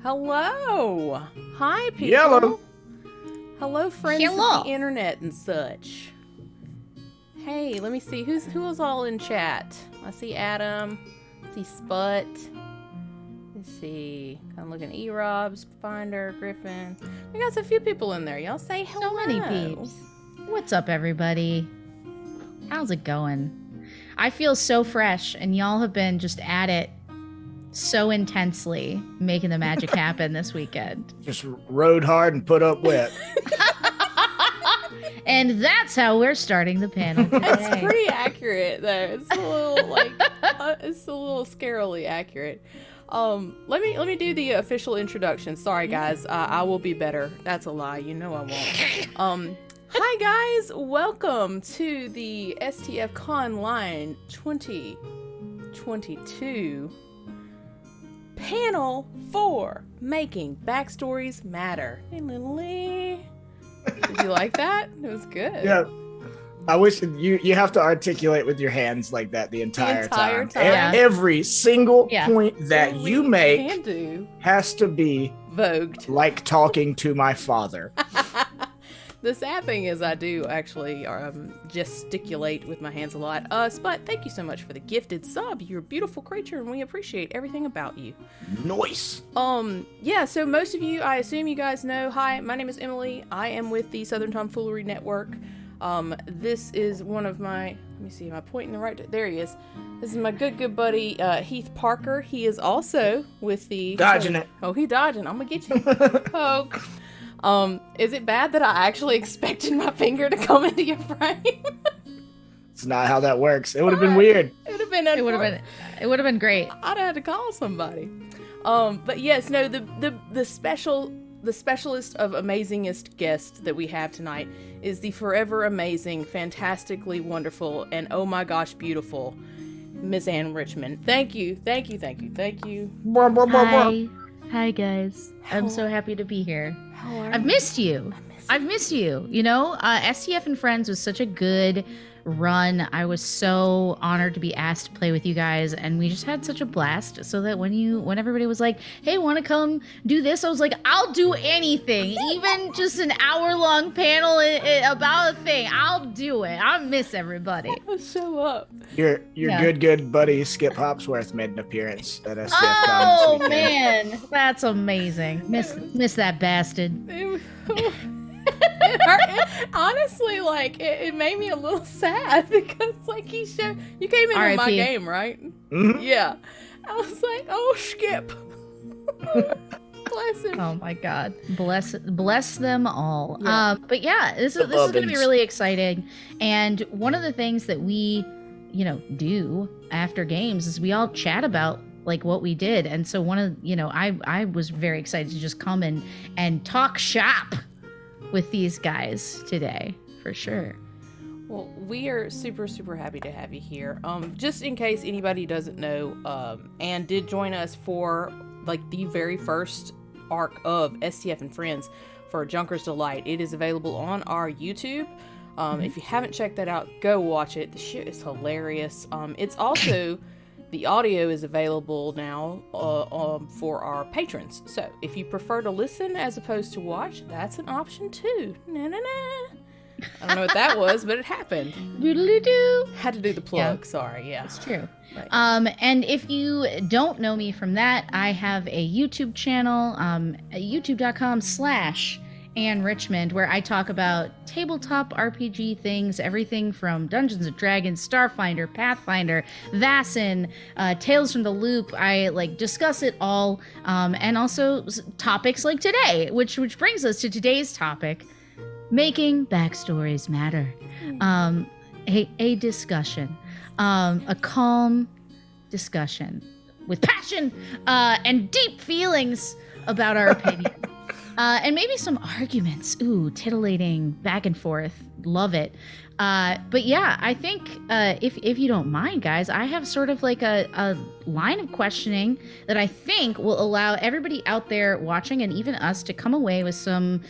Hello. Hi, people. Yellow. Hello, friends of the internet and such. Hey, let me see. Who was all in chat? I see Adam. I see Sput. Let's see. I'm looking at E-Robs, Finder, Griffin. We got a few people in there. Y'all say hello. So many peeps. What's up, everybody? How's it going? I feel so fresh, and y'all have been just at it so intensely, making the magic happen this weekend. Just rode hard and put up wet. And that's how we're starting the panel today. That's pretty accurate, though. It's a little it's a little scarily accurate. Let me do the official introduction. Sorry, guys. I will be better. That's a lie. You know I won't. Hi, guys. Welcome to the STF CONLine 2022 panel for Making Backstories Matter. Hey, Lily. Did you like that? It was good. Yeah. I wish you have to articulate with your hands like that the entire time. Yeah. Every single point that Only you make can do. has to be Vogued. like talking to my father. The sad thing is I do actually gesticulate with my hands a lot. Sput, thank you so much for the gifted sub. You're a beautiful creature and we appreciate everything about you. Nice. Yeah, so most of you, I assume you guys know, hi, my name is Emily. I am with the Southern Tomfoolery Network. This is one of my, let me see, am I pointing the right, there he is. This is my good buddy, Heath Parker. He is also with the... Dodging it. Oh, he dodging. I'm gonna get you. Poke. Is it bad that I actually expected my finger to come into your frame? It's not how that works. It would have been weird. It would have been. It would have been great. I'd have had to call somebody. But yes, no. The specialist of amazingest guest that we have tonight is the forever amazing, fantastically wonderful, and oh my gosh, beautiful Miss Ann Richmond. Thank you. Hi guys. I'm so happy to be here. How are I've you? missed you. I've missed you. You know, STF and Friends was such a good run. I was so honored to be asked to play with you guys, and we just had such a blast. So that when everybody was like, "Hey, want to come do this?" I was like, "I'll do anything, even just an hour-long panel about a thing. I'll do it. I miss everybody." Show up. Your good buddy Skip Hopsworth made an appearance at STF Oh Con this weekend. man, that's amazing. Miss that bastard. It hurt. Honestly, like it made me a little sad because like you came into my R.I.P. game, right? Mhm. Yeah. I was like, oh, Skip. Bless him. Oh my God, bless them all. Yeah. But yeah, this is going to be really exciting. And one of the things that we, do after games is we all chat about like what we did. And so I was very excited to just come and talk shop with these guys today, for sure. Well, we are super, super happy to have you here. Just in case anybody doesn't know, Anne did join us for like the very first arc of STF and Friends for Junker's Delight. It is available on our YouTube. If you haven't checked that out, go watch it. The shit is hilarious. It's also the audio is available now for our patrons. So if you prefer to listen as opposed to watch, that's an option too. I don't know what that was, but it happened. Doodly-doo. Had to do the plug. Yeah. Sorry, yeah. It's true. Right. And if you don't know me from that, I have a YouTube channel, youtube.com/Anne Richmond, where I talk about tabletop RPG things, everything from Dungeons and Dragons, Starfinder, Pathfinder, Vaesen, Tales from the Loop. I discuss it all, and also topics like today, which brings us to today's topic: making backstories matter. A discussion, a calm discussion with passion and deep feelings about our opinion. And maybe some arguments. Ooh, titillating back and forth. Love it. But yeah, I think if you don't mind, guys, I have sort of like a line of questioning that I think will allow everybody out there watching and even us to come away with some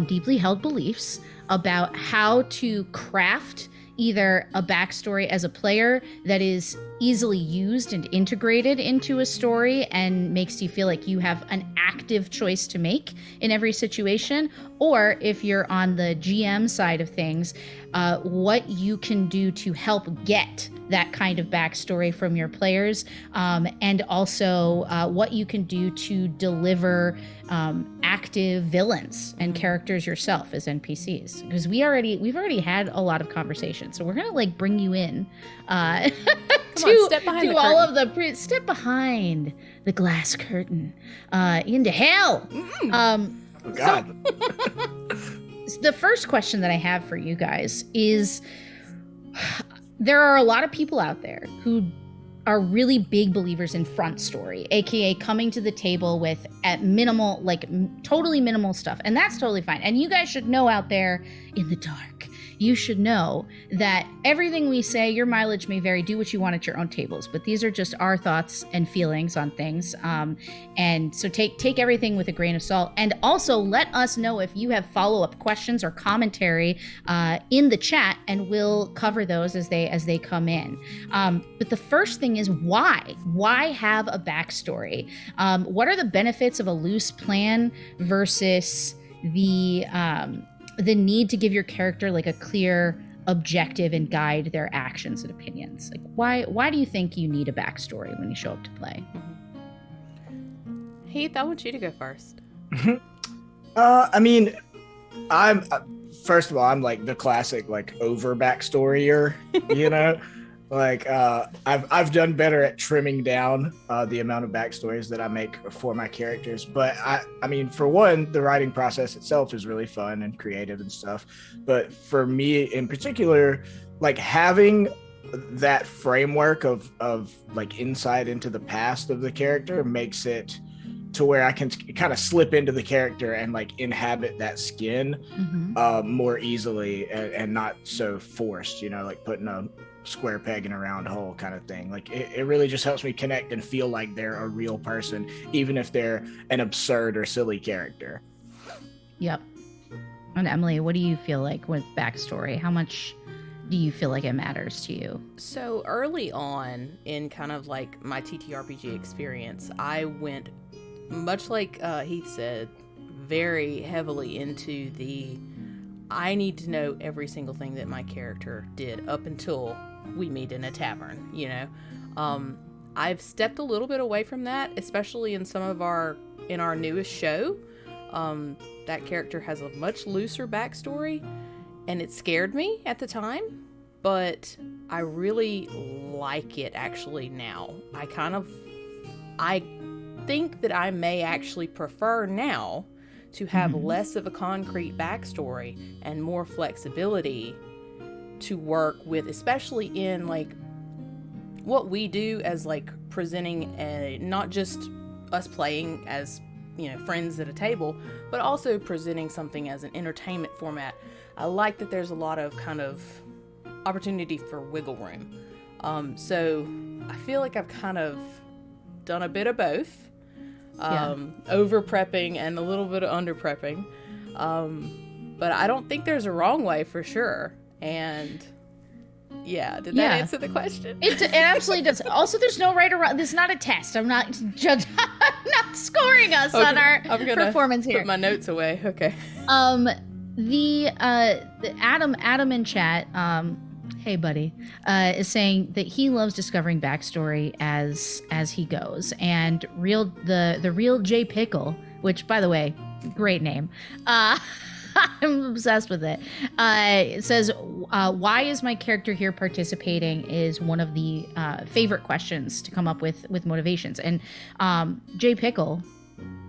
deeply held beliefs about how to craft either a backstory as a player that is easily used and integrated into a story and makes you feel like you have an active choice to make in every situation, or if you're on the GM side of things, what you can do to help get that kind of backstory from your players, and also what you can do to deliver active villains and characters yourself as NPCs, because we've already had a lot of conversations, so we're gonna like bring you in Step behind the all curtain. of the step behind the glass curtain into hell. Oh, God. The first question that I have for you guys is, there are a lot of people out there who are really big believers in front story, aka coming to the table with at minimal, like totally minimal stuff, and that's totally fine. And you guys should know out there in the dark, you should know that everything we say, your mileage may vary, do what you want at your own tables, but these are just our thoughts and feelings on things, and so take everything with a grain of salt. And also let us know if you have follow-up questions or commentary in the chat, and we'll cover those as they come in. But the first thing is, why have a backstory? What are the benefits of a loose plan versus the need to give your character like a clear objective and guide their actions and opinions? Like, why do you think you need a backstory when you show up to play? Heath, I want you to go first. I mean, I'm first of all, I'm like the classic like over backstoryer, you know. Like I've done better at trimming down the amount of backstories that I make for my characters. But I mean, for one, the writing process itself is really fun and creative and stuff. But for me in particular, like having that framework of like insight into the past of the character makes it to where I can kind of slip into the character and like inhabit that skin more easily and not so forced, you know, like putting a square peg in a round hole kind of thing. Like it really just helps me connect and feel like they're a real person, even if they're an absurd or silly character. Yep. And Emily, what do you feel like with backstory? How much do you feel like it matters to you? So early on in kind of like my TTRPG experience, I went, much like Heath said, very heavily into the I need to know every single thing that my character did up until we meet in a tavern, you know. I've stepped a little bit away from that, especially in our newest show. That character has a much looser backstory, and it scared me at the time, but I really like it actually now. I think that I may actually prefer now to have less of a concrete backstory and more flexibility to work with, especially in like what we do as like presenting not just us playing as, you know, friends at a table, but also presenting something as an entertainment format. I like that there's a lot of kind of opportunity for wiggle room. So I feel like I've kind of done a bit of both. Over prepping and a little bit of under prepping, but I don't think there's a wrong way for sure. And did that answer the question? It absolutely does. Also, there's no right or wrong. This is not a test. I'm not I'm not scoring us on our performance here. Put my notes away. Okay. The Adam in chat, hey buddy, is saying that he loves discovering backstory as he goes, and the real J Pickle, which by the way, great name. I'm obsessed with it. It says, why is my character here participating is one of the favorite questions to come up with motivations. And J Pickle,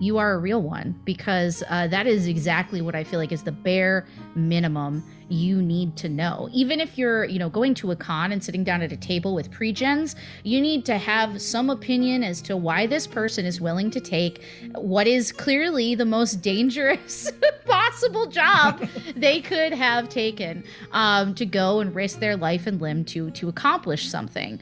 you are a real one, because that is exactly what I feel like is the bare minimum you need to know. Even if you're, going to a con and sitting down at a table with pre-gens, you need to have some opinion as to why this person is willing to take what is clearly the most dangerous possible job they could have taken, to go and risk their life and limb to accomplish something.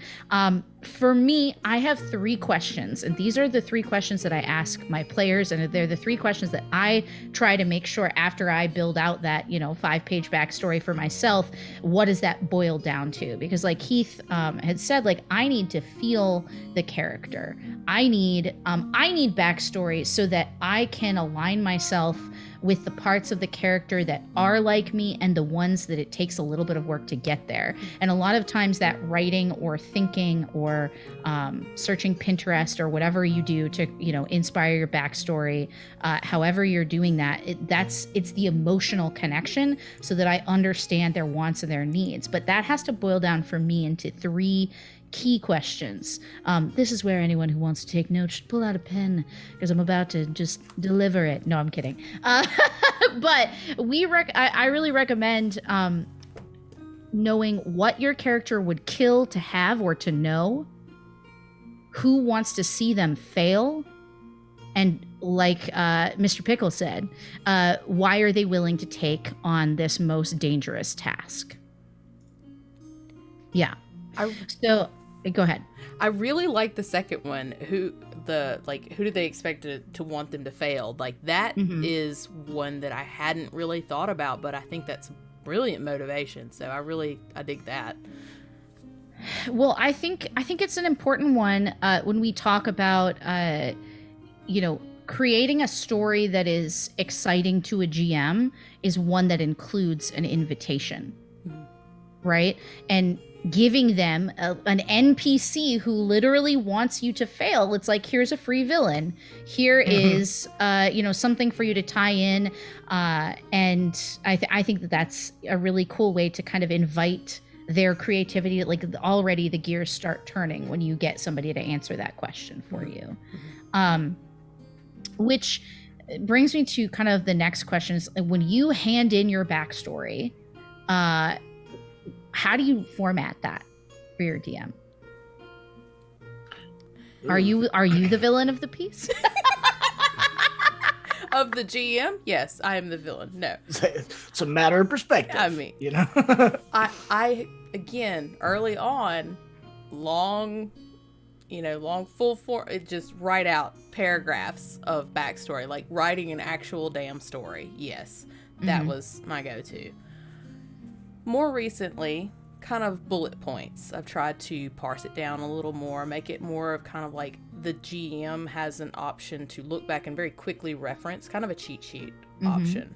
for me, I have 3 questions, and these are the 3 questions that I ask my players, and they're the 3 questions that I try to make sure after I build out that 5-page backstory for myself. What does that boil down to? Because like Heath had said, like, I need to feel the character. I need backstory so that I can align myself with the parts of the character that are like me and the ones that it takes a little bit of work to get there. And a lot of times that writing or thinking or searching Pinterest or whatever you do to, inspire your backstory, however you're doing that, it's the emotional connection so that I understand their wants and their needs. But that has to boil down for me into 3 key questions. This is where anyone who wants to take notes should pull out a pen because I'm about to just deliver it. No, I'm kidding. But I really recommend knowing what your character would kill to have or to know, who wants to see them fail, and like Mr. Pickle said, why are they willing to take on this most dangerous task? Yeah. So go ahead. I really like the second one. Who do they expect to want them to fail? Like that is one that I hadn't really thought about, but I think that's brilliant motivation. So I dig that. Well, I think it's an important one when we talk about creating a story that is exciting to a GM is one that includes an invitation, right? And giving them an NPC who literally wants you to fail. It's like, here's a free villain. Here is, something for you to tie in. And I think that's a really cool way to kind of invite their creativity. Like already the gears start turning when you get somebody to answer that question for you. Which brings me to kind of the next question is when you hand in your backstory, how do you format that for your DM? Are you the villain of the piece? Of the GM? Yes, I am the villain. No. It's a matter of perspective. I mean, I again, early on, long full form, it just write out paragraphs of backstory, like writing an actual damn story. Yes, that was my go-to. More recently, kind of bullet points. I've tried to parse it down a little more, make it more of kind of like the GM has an option to look back and very quickly reference, kind of a cheat sheet option.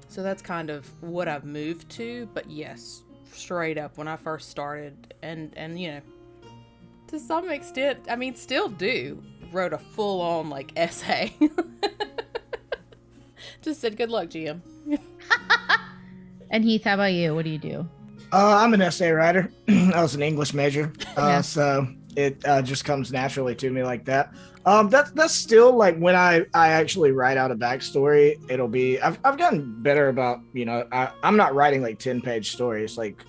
So that's kind of what I've moved to. But yes, straight up when I first started, and to some extent, I mean, still do, wrote a full-on like essay. Just said, good luck, GM. And Heath, how about you? What do you do? I'm an essay writer. I was an English major, so it just comes naturally to me like that. That's still like when I actually write out a backstory, it'll be I've gotten better about I'm not writing like 10-page stories. Like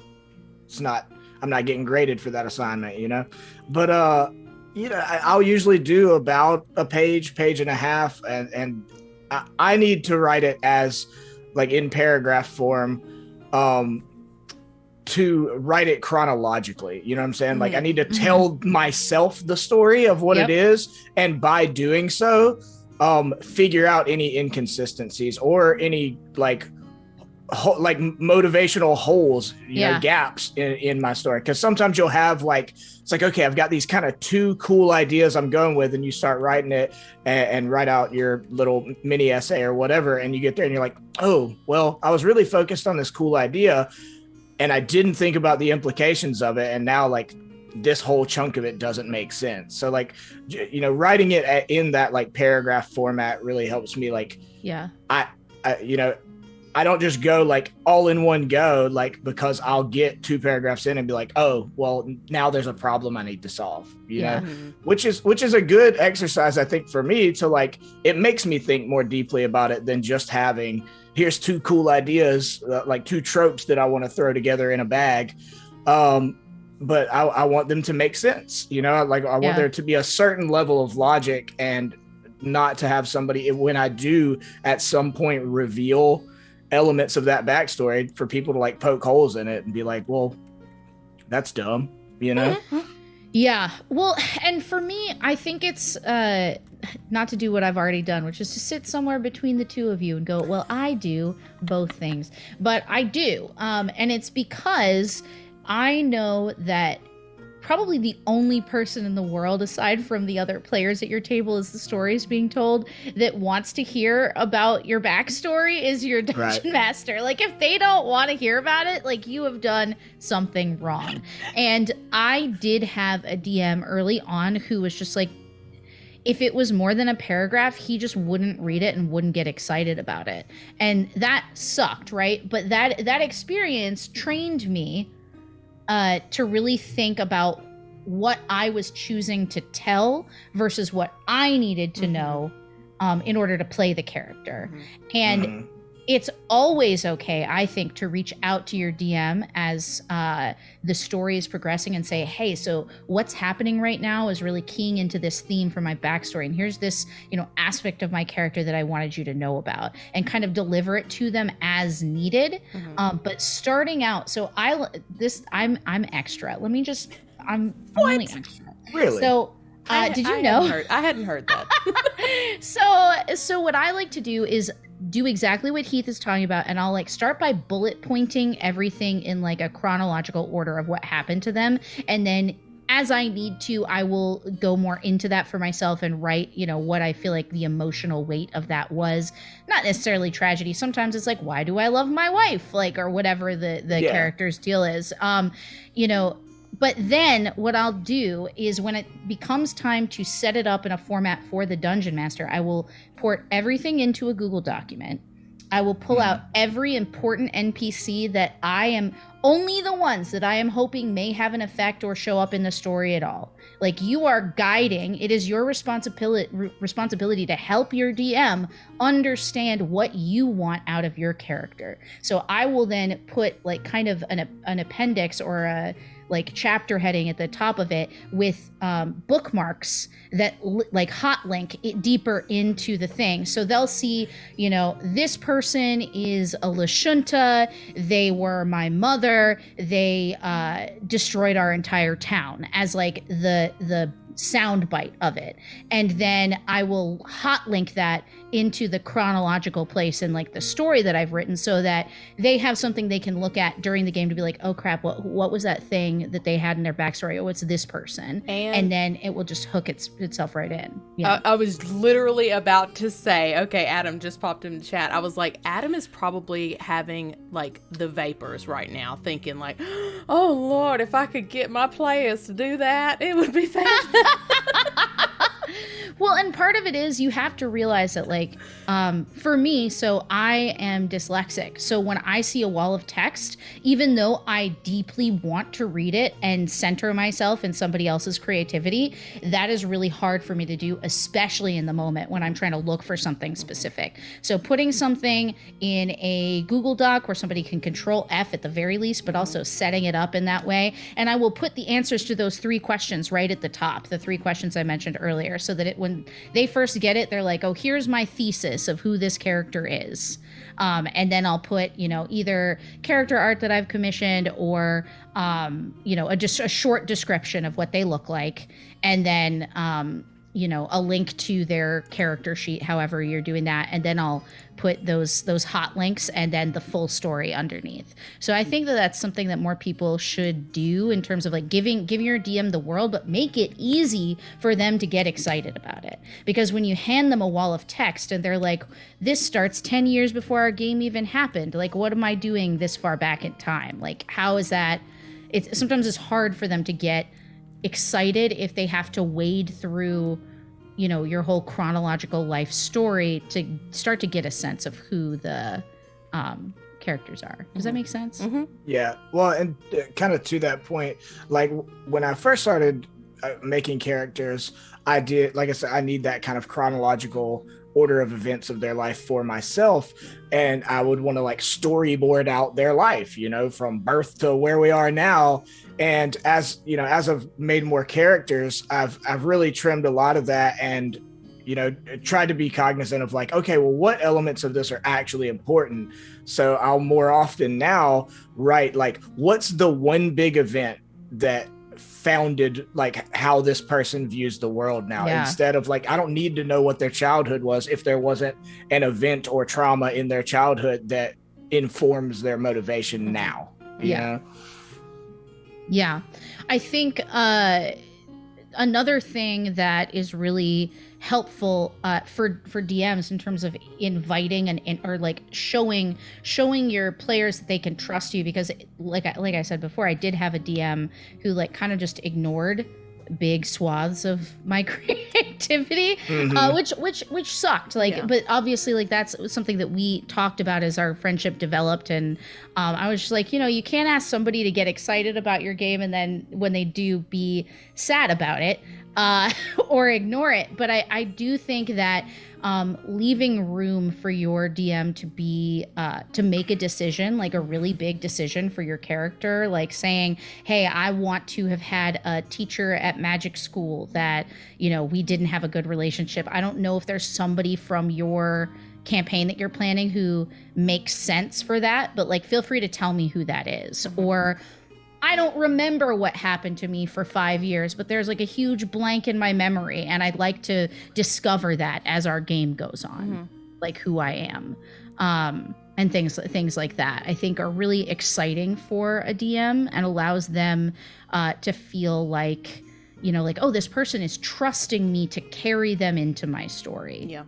I'm not getting graded for that assignment, but I'll usually do about a page and a half, and I need to write it as like in paragraph form, to write it chronologically. You know what I'm saying? Like I need to tell myself the story of what it is. And by doing so, figure out any inconsistencies or any like motivational holes, gaps in my story. Cause sometimes you'll have like, it's like, okay, I've got these kind of 2 cool ideas I'm going with, and you start writing it and write out your little mini essay or whatever. And you get there and you're like, oh, well, I was really focused on this cool idea and I didn't think about the implications of it. And now like this whole chunk of it doesn't make sense. So like, writing it in that like paragraph format really helps me. Like, I don't just go like all in one go, like, because I'll get 2 paragraphs in and be like, oh, well, now there's a problem I need to solve, know, which is a good exercise, I think, for me to like, it makes me think more deeply about it than just having, here's 2 cool ideas, like 2 tropes that I want to throw together in a bag. But I want them to make sense, like I want there to be a certain level of logic and not to have somebody, when I do at some point reveal elements of that backstory, for people to like poke holes in it and be like, well, that's dumb. you know? Yeah. Well, and for me, I think it's not to do what I've already done, which is to sit somewhere between the two of you and go, well, I do both things. But I do. And it's because I know that probably the only person in the world, aside from the other players at your table as the story is being told, that wants to hear about your backstory is your dungeon master. Like, if they don't want to hear about it, like, you have done something wrong. And I did have a DM early on who was just like, if it was more than a paragraph, he just wouldn't read it and wouldn't get excited about it. And that sucked, right? But that experience trained me to really think about what I was choosing to tell versus what I needed to know in order to play the character. And it's always okay, I think, to reach out to your DM as the story is progressing and say, hey, so what's happening right now is really keying into this theme for my backstory. And here's this, aspect of my character that I wanted you to know about, and kind of deliver it to them as needed. But starting out, so I'm extra. I'm only extra. Really? So did you know? I hadn't heard that. So what I like to do is do exactly what Heath is talking about, and I'll start by bullet pointing everything in a chronological order of what happened to them, and then as I need to, I will go more into that for myself and write, what I feel like the emotional weight of that was. Not necessarily tragedy. Sometimes it's why do I love my wife? Or whatever the character's deal is. But then what I'll do is when it becomes time to set it up in a format for the Dungeon Master, I will port everything into a Google document. I will pull out every important NPC that only the ones that I am hoping may have an effect or show up in the story at all. You are guiding. It is your responsibility to help your DM understand what you want out of your character. So I will then put kind of an appendix or a chapter heading at the top of it with bookmarks that hot link it deeper into the thing. So they'll see, this person is a Lashunta. They were my mother. They destroyed our entire town as the sound bite of it. And then I will hot link that into the chronological place in the story that I've written, so that they have something they can look at during the game to be like, oh crap, what was that thing that they had in their backstory? Oh, it's this person. And then it will just hook itself right in. Yeah. I was literally about to say, okay, Adam just popped in the chat. I was like, Adam is probably having the vapors right now, thinking oh Lord, if I could get my players to do that, it would be fantastic. Well, and part of it is you have to realize that, for me, so I am dyslexic. So when I see a wall of text, even though I deeply want to read it and center myself in somebody else's creativity, that is really hard for me to do, especially in the moment when I'm trying to look for something specific. So putting something in a Google Doc where somebody can Control F at the very least, but also setting it up in that way. And I will put the answers to those 3 questions right at the top, the 3 questions I mentioned earlier, so that when they first get it, they're like, oh, here's my thesis of who this character is. And then I'll put, either character art that I've commissioned or, just a short description of what they look like. And then, a link to their character sheet, however you're doing that. And then I'll put those hot links and then the full story underneath. So I think that that's something that more people should do in terms of giving your DM the world, but make it easy for them to get excited about it. Because when you hand them a wall of text and they're like, this starts 10 years before our game even happened. What am I doing this far back in time? How is that? Sometimes it's hard for them to get excited if they have to wade through your whole chronological life story to start to get a sense of who the characters are. Does that make sense? Yeah. Well, and kind of to that point, when I first started making characters, I did, like I said, I need that kind of chronological order of events of their life for myself, and I would want to storyboard out their life, from birth to where we are now. And as I've made more characters, I've really trimmed a lot of that, and tried to be cognizant of okay, well, what elements of this are actually important. So I'll more often now write what's the one big event that founded like how this person views the world now, instead of like, I don't need to know what their childhood was if there wasn't an event or trauma in their childhood that informs their motivation now. You know? Yeah. I think another thing that is really helpful for DMs in terms of inviting and or like showing your players that they can trust you, because like I said before, I did have a DM who like kind of just ignored big swaths of my creativity, which sucked. Like, but obviously, like that's something that we talked about as our friendship developed, and I was just like, you can't ask somebody to get excited about your game and then when they do, be sad about it or ignore it. But I do think that leaving room for your DM to be to make a decision, like a really big decision for your character, like saying, hey, I want to have had a teacher at magic school that we didn't have a good relationship. I don't know if there's somebody from your campaign that you're planning who makes sense for that, but like feel free to tell me who that is. Or I don't remember what happened to me for 5 years, but there's like a huge blank in my memory, and I'd like to discover that as our game goes on, like who I am, and things like that. I think are really exciting for a DM and allows them to feel like, like, oh, this person is trusting me to carry them into my story. Yeah.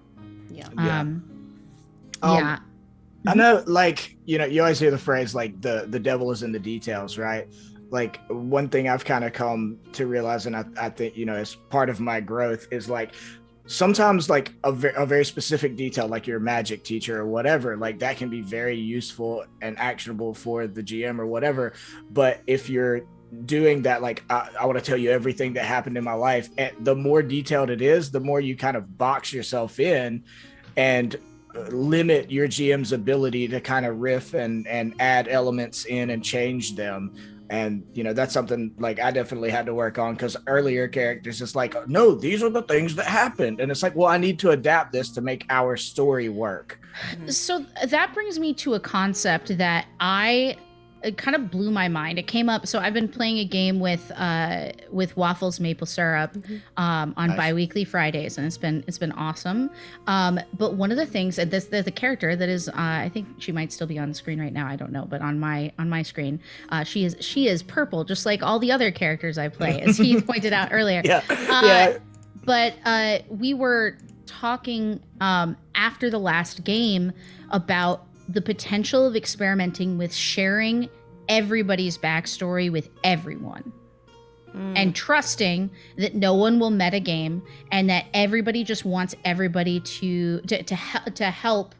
I know, like, you always hear the phrase, like, the devil is in the details, right? Like, one thing I've kind of come to realize, and I think, as part of my growth, is, like, sometimes, like, a very specific detail, like your magic teacher or whatever, like, that can be very useful and actionable for the GM or whatever. But if you're doing that, like, I want to tell you everything that happened in my life, and the more detailed it is, the more you kind of box yourself in and limit your GM's ability to kind of riff and add elements in and change them. And that's something like I definitely had to work on, because earlier characters just like, no, these are the things that happened, and it's like, well, I need to adapt this to make our story work. So that brings me to a concept that it kind of blew my mind. It came up. So I've been playing a game with Waffles Maple Syrup on bi-weekly Fridays, and it's been awesome. But one of the things, and the character that is, I think she might still be on the screen right now. I don't know, but on my screen, she is purple, just like all the other characters I play, as Heath pointed out earlier. But we were talking after the last game about the potential of experimenting with sharing everybody's backstory with everyone and trusting that no one will metagame and that everybody just wants everybody to help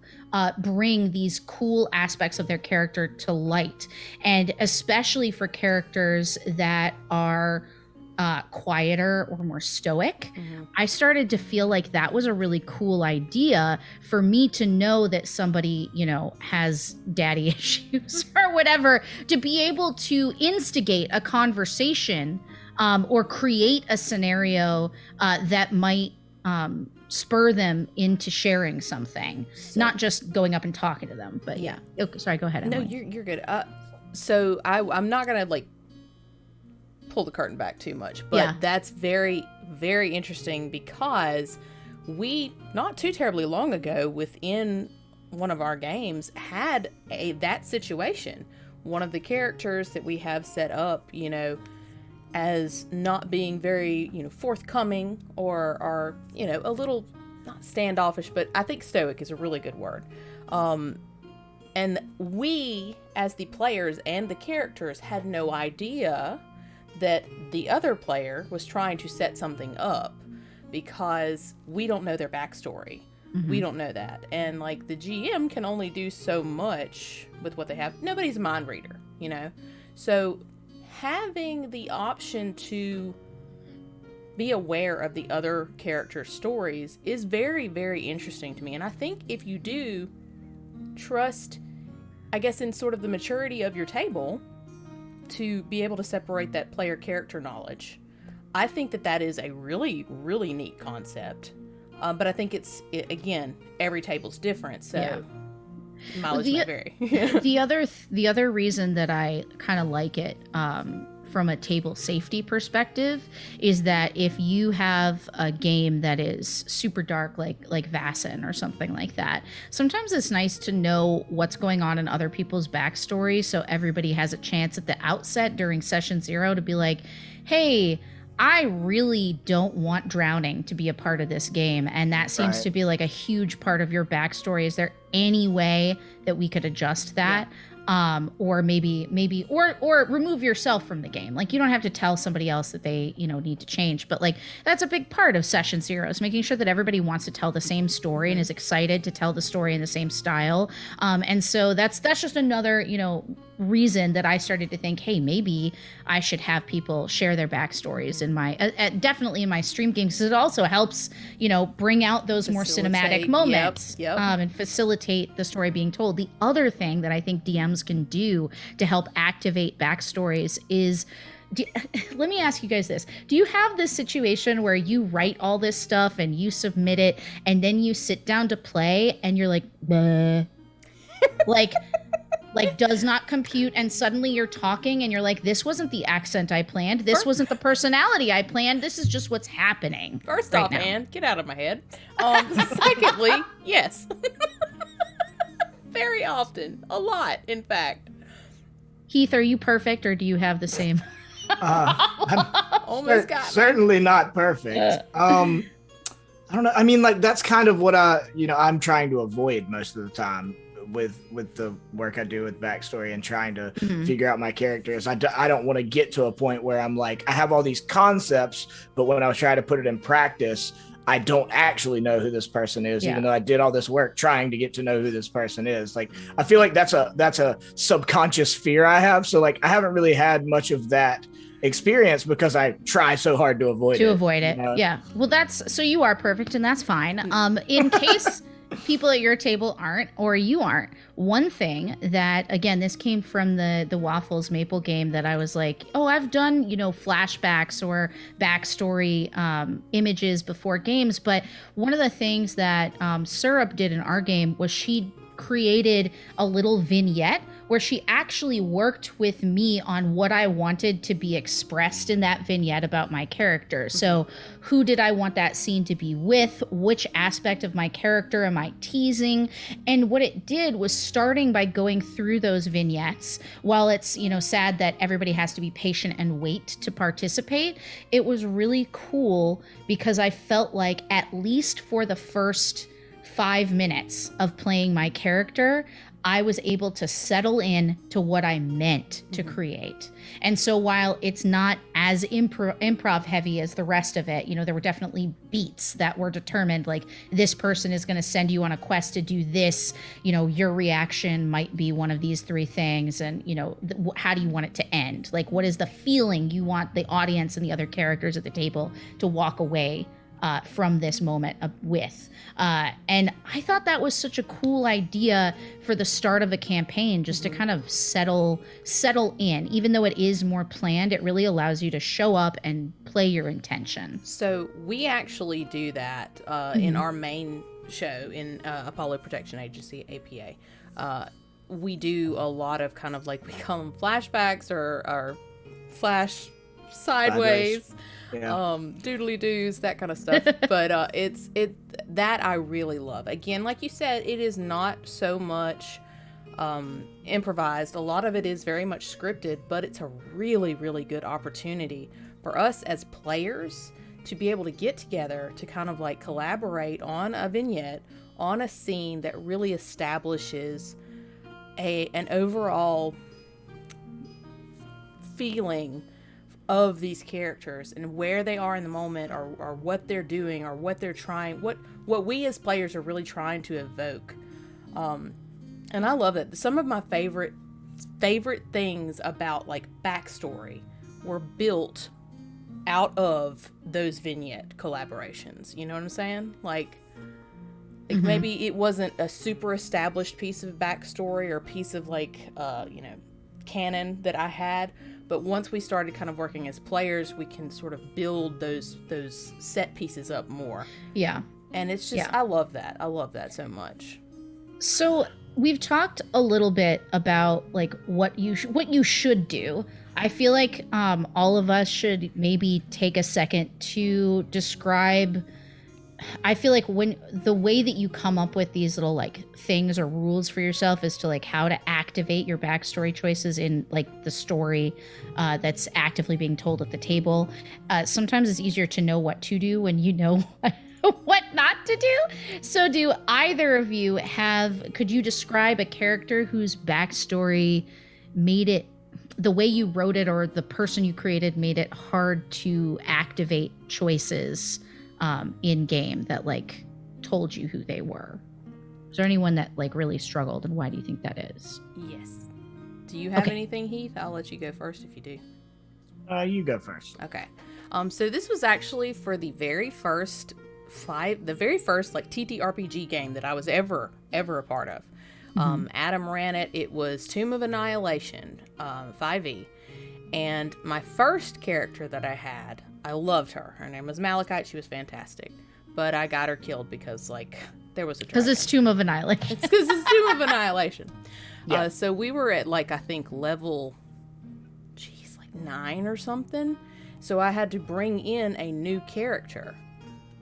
bring these cool aspects of their character to light. And especially for characters that are quieter or more stoic, I started to feel like that was a really cool idea for me to know that somebody, has daddy issues or whatever, to be able to instigate a conversation or create a scenario that might spur them into sharing something, not just going up and talking to them. But yeah. Okay, sorry, go ahead, Emily. No, you're good. So I'm not gonna like pull the curtain back too much, but that's very, very interesting, because we not too terribly long ago within one of our games had that situation. One of the characters that we have set up, as not being very, forthcoming or a little, not standoffish, but I think stoic is a really good word. And we, as the players and the characters, had no idea that the other player was trying to set something up, because we don't know their backstory. We don't know that. And like the GM can only do so much with what they have. Nobody's a mind reader, So having the option to be aware of the other characters' stories is very, very interesting to me. And I think if you do trust, I guess, in sort of the maturity of your table, to be able to separate that player character knowledge, I think that is a really, really neat concept. But I think again, every table's different, so mileage may vary. The other reason that I kind of like it from a table safety perspective is that if you have a game that is super dark, like Vassin or something like that, sometimes it's nice to know what's going on in other people's backstory, so everybody has a chance at the outset during session 0 to be like, hey, I really don't want drowning to be a part of this game, and that seems to be like a huge part of your backstory. Is there any way that we could adjust that? Or maybe or remove yourself from the game. Like, you don't have to tell somebody else that they, need to change, but like that's a big part of session 0 is making sure that everybody wants to tell the same story and is excited to tell the story in the same style. And so that's just another, reason that I started to think, hey, maybe I should have people share their backstories in my definitely in my stream games, because it also helps, bring out those more cinematic moments. And facilitate the story being told. The other thing that I think DMs can do to help activate backstories is, let me ask you guys this. Do you have this situation where you write all this stuff and you submit it and then you sit down to play and you're like, bleh. like does not compute, and suddenly you're talking and you're like, this wasn't the accent I planned. This wasn't the personality I planned. This is just what's happening. First off, Anne, get out of my head. Secondly, yes. Very often. A lot, in fact. Heath, are you perfect, or do you have the same? I'm certainly not perfect. I don't know. I mean, like, that's kind of what I'm trying to avoid most of the time with the work I do with backstory and trying to figure out my characters. I don't want to get to a point where I'm like, I have all these concepts, but when I was trying to put it in practice, I don't actually know who this person is, even though I did all this work trying to get to know who this person is. Like, I feel like that's a subconscious fear I have. So like, I haven't really had much of that experience because I try so hard to avoid it. Yeah. Well, so you are perfect, and that's fine. In case people at your table aren't, or you aren't, one thing that, again, this came from the Waffles Maple game that I was like, oh, I've done, flashbacks or backstory images before games, but one of the things that Syrup did in our game was she created a little vignette where she actually worked with me on what I wanted to be expressed in that vignette about my character. So who did I want that scene to be with? Which aspect of my character am I teasing? And what it did was, starting by going through those vignettes, while it's, sad that everybody has to be patient and wait to participate, it was really cool because I felt like, at least for the first 5 minutes of playing my character, I was able to settle in to what I meant to create. And so while it's not as improv heavy as the rest of it, there were definitely beats that were determined, like, this person is going to send you on a quest to do this, your reaction might be one of these 3 things, and how do you want it to end? Like, what is the feeling you want the audience and the other characters at the table to walk away from this moment with. And I thought that was such a cool idea for the start of a campaign, just to kind of settle in. Even though it is more planned, it really allows you to show up and play your intention. So we actually do that in our main show in Apollo Protection Agency, APA. We do a lot of kind of, like, we call them flashbacks or flash sideways. Doodly doos, that kind of stuff. But it's that I really love. Again, like you said, it is not so much improvised. A lot of it is very much scripted, but it's a really, really good opportunity for us as players to be able to get together to kind of like collaborate on a vignette, on a scene that really establishes an overall feeling of these characters and where they are in the moment, or what they're doing, or what they're trying, what we as players are really trying to evoke. And I love it. Some of my favorite things about, like, backstory were built out of those vignette collaborations. You know what I'm saying? Like maybe it wasn't a super established piece of backstory or piece of, like, canon that I had, but once we started kind of working as players, we can sort of build those set pieces up more. Yeah. And it's just, I love that. I love that so much. So we've talked a little bit about, like, what you should do. I feel like all of us should maybe take a second to describe. I feel like when the way that you come up with these little like things or rules for yourself is to like how to activate your backstory choices in like the story that's actively being told at the table. Sometimes it's easier to know what to do when you know what not to do. So do either of you could you describe a character whose backstory made it, the way you wrote it or the person you created made it hard to activate choices in game that like told you who they were? Is there anyone that like really struggled, and why do you think that is? Yes. Do you have anything, Heath? I'll let you go first if you do. You go first. Okay. So this was actually for the very first like TTRPG game that I was ever a part of. Adam ran it. It was Tomb of Annihilation, 5e. And my first character that I had, I loved her. Her name was Malachite. She was fantastic. But I got her killed because, like, there was a dragon. Because it's Tomb of Annihilation. It's because it's Tomb of Annihilation. Yeah. So we were at, like, I think level, 9 or something. So I had to bring in a new character.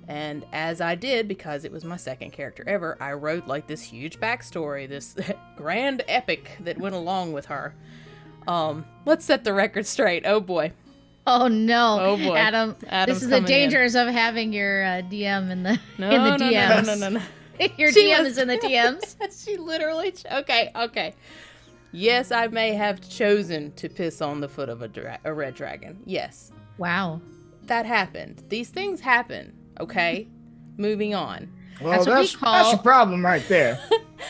And as I did, because it was my second character ever, I wrote, like, this huge backstory, this grand epic that went along with her. Let's set the record straight. Oh boy. Oh no. Oh boy. Adam's this is the dangers of having your DM in the DMs. No. Your DM is in the DMs. She literally okay. Yes, I may have chosen to piss on the foot of a red dragon. Yes. Wow. That happened. These things happen, okay? Moving on. Well, that's a problem right there.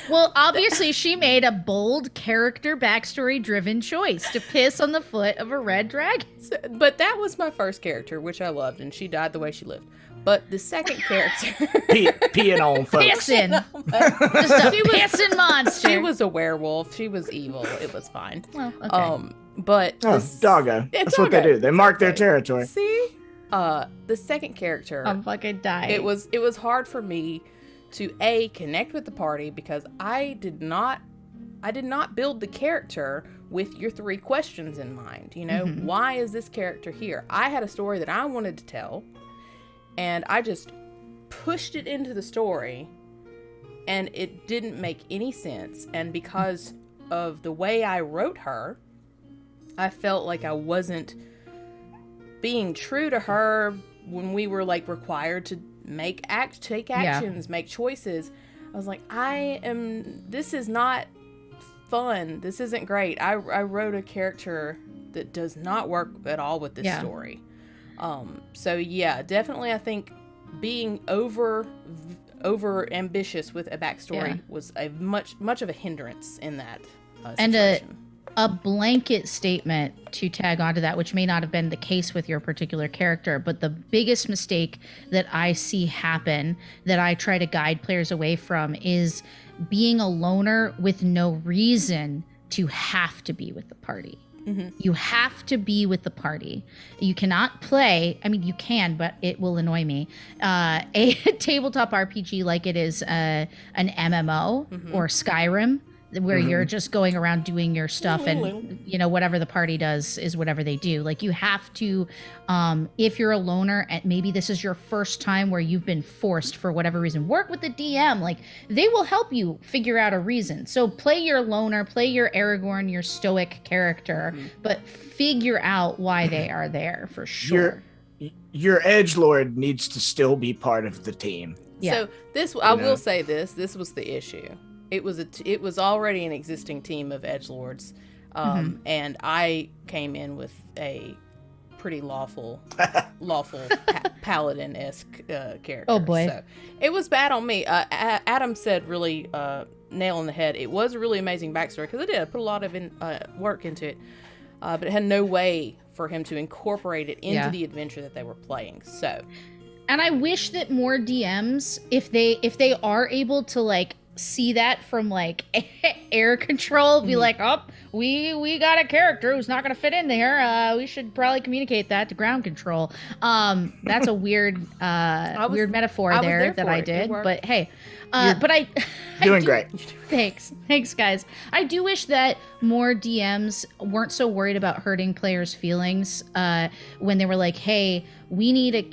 Well, obviously, she made a bold character backstory-driven choice to piss on the foot of a red dragon. But that was my first character, which I loved, and she died the way she lived. But the second character... peeing on folks. Pissing. Just a pissing monster. She was a werewolf. She was evil. It was fine. Well, okay. But... doggo. That's what they do. They mark their territory. See? The second character... I'm fucking dying. It was hard for me to A, connect with the party, because I did not build the character with your 3 questions in mind. You know, why is this character here? I had a story that I wanted to tell, and I just pushed it into the story, and it didn't make any sense. And because of the way I wrote her, I felt like I wasn't being true to her when we were like required to take actions, make choices. I was like, this is not fun. This isn't great. I wrote a character that does not work at all with this story. So yeah, definitely I think being over ambitious with a backstory was a much of a hindrance in that situation. And a blanket statement to tag onto that, which may not have been the case with your particular character, but the biggest mistake that I see happen that I try to guide players away from is being a loner with no reason to have to be with the party. You have to be with the party. You cannot play, I mean, you can, but it will annoy me, a tabletop RPG like it is an MMO or Skyrim, where you're just going around doing your stuff and, you know, whatever the party does is whatever they do. Like, you have to, if you're a loner and maybe this is your first time where you've been forced for whatever reason, work with the DM. Like, they will help you figure out a reason. So play your loner, play your Aragorn, your stoic character, but figure out why they are there for sure. Your edgelord needs to still be part of the team. So I will say this was the issue. It was already an existing team of edgelords, and I came in with a pretty lawful paladin-esque character. Oh boy! So it was bad on me. Adam said really nail on the head. It was a really amazing backstory because I put a lot of work into it, but it had no way for him to incorporate it into the adventure that they were playing. So. And I wish that more DMs, if they are able to like see that from like air control, be like, oh, we got a character who's not gonna fit in there. We should probably communicate that to ground control. That's a weird weird metaphor there that I did, but hey, but I doing great. Thanks guys. I do wish that more DMs weren't so worried about hurting players' feelings when they were like, hey, we need a.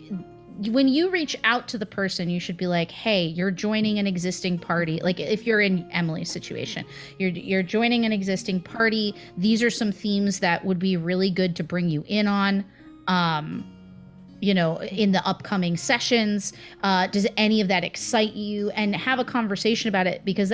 When you reach out to the person, you should be like, hey, you're joining an existing party. Like if you're in Emily's situation, you're joining an existing party. These are some themes that would be really good to bring you in on, in the upcoming sessions. Does any of that excite you? And have a conversation about it, because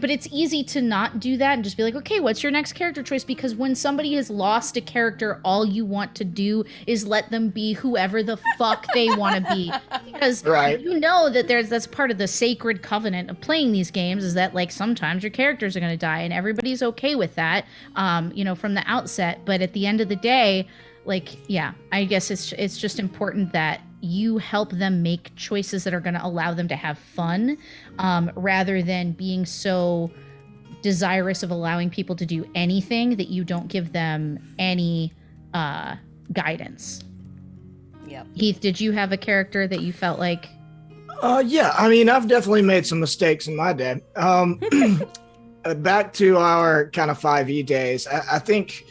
but it's easy to not do that and just be like, okay, what's your next character choice? Because when somebody has lost a character, all you want to do is let them be whoever the fuck they want to be. Because that's part of the sacred covenant of playing these games, is that like sometimes your characters are going to die, and everybody's okay with that, from the outset. But at the end of the day, I guess it's just important that you help them make choices that are going to allow them to have fun, rather than being so desirous of allowing people to do anything that you don't give them any guidance. Yep. Heath, did you have a character that you felt like? Yeah, I mean, I've definitely made some mistakes in my day. Back to our kind of 5e days, I think,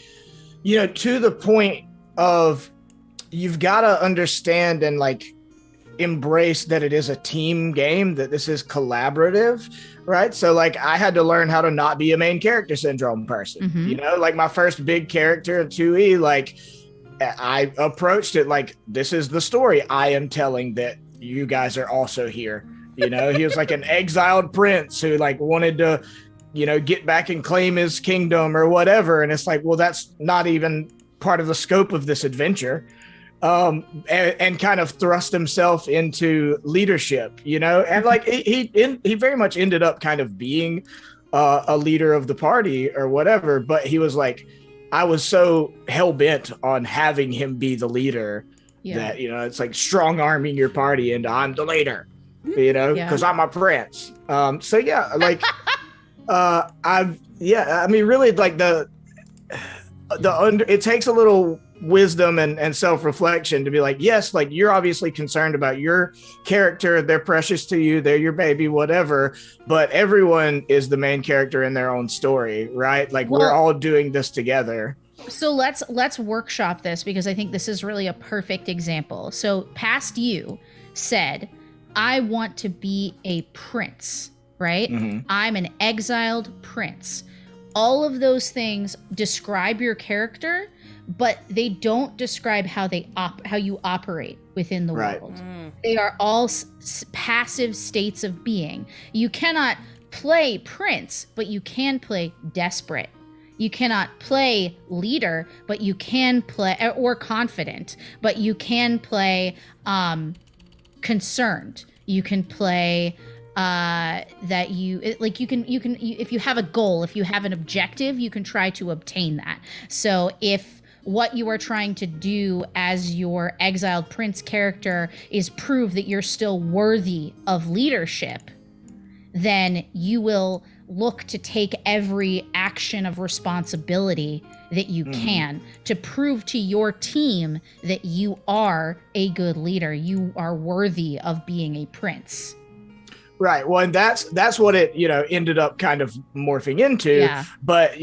to the point of you've got to understand and like embrace that it is a team game, that this is collaborative, right? So like I had to learn how to not be a main character syndrome person. Mm-hmm. Like my first big character in 2e, like I approached it like, this is the story I am telling, that you guys are also here. He was like an exiled prince who like wanted to get back and claim his kingdom or whatever, and it's like, well, that's not even part of the scope of this adventure. And kind of thrust himself into leadership, and like he very much ended up kind of being a leader of the party or whatever. But he was like, I was so hell bent on having him be the leader that it's like strong arming your party into I'm the leader, because I'm a prince. So yeah, like I mean, really, like it takes a little wisdom and self-reflection to be like, yes, like you're obviously concerned about your character, they're precious to you, they're your baby, whatever, but everyone is the main character in their own story, right? Like we're all doing this together. So let's workshop this, because I think this is really a perfect example. So past you said, I want to be a prince, right? Mm-hmm. I'm an exiled prince. All of those things describe your character, but they don't describe how you operate within the world. They are all passive states of being. You cannot play prince, but you can play desperate. You cannot play leader, but you can play, or confident, but you can play concerned. You can play that you can if you have a goal, if you have an objective, you can try to obtain that. So if what you are trying to do as your exiled prince character is prove that you're still worthy of leadership, then you will look to take every action of responsibility that you can to prove to your team that you are a good leader. You are worthy of being a prince. Right. Well, and that's what it, ended up kind of morphing into. Yeah. But,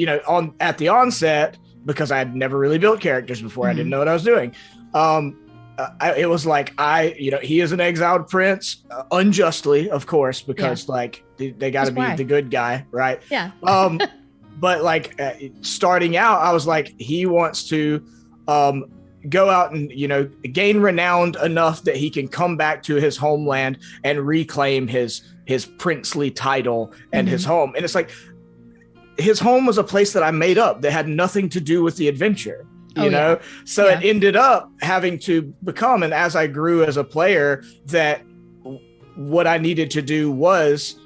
at the onset, because I had never really built characters before, I didn't know what I was doing. It was like, he is an exiled prince, unjustly, of course, because they got to be the good guy. Right. Yeah. But like starting out, I was like, he wants to go out and, gain renown enough that he can come back to his homeland and reclaim his princely title and his home. And it's like, his home was a place that I made up that had nothing to do with the adventure, you know? So it ended up having to become, and as I grew as a player, that what I needed to do was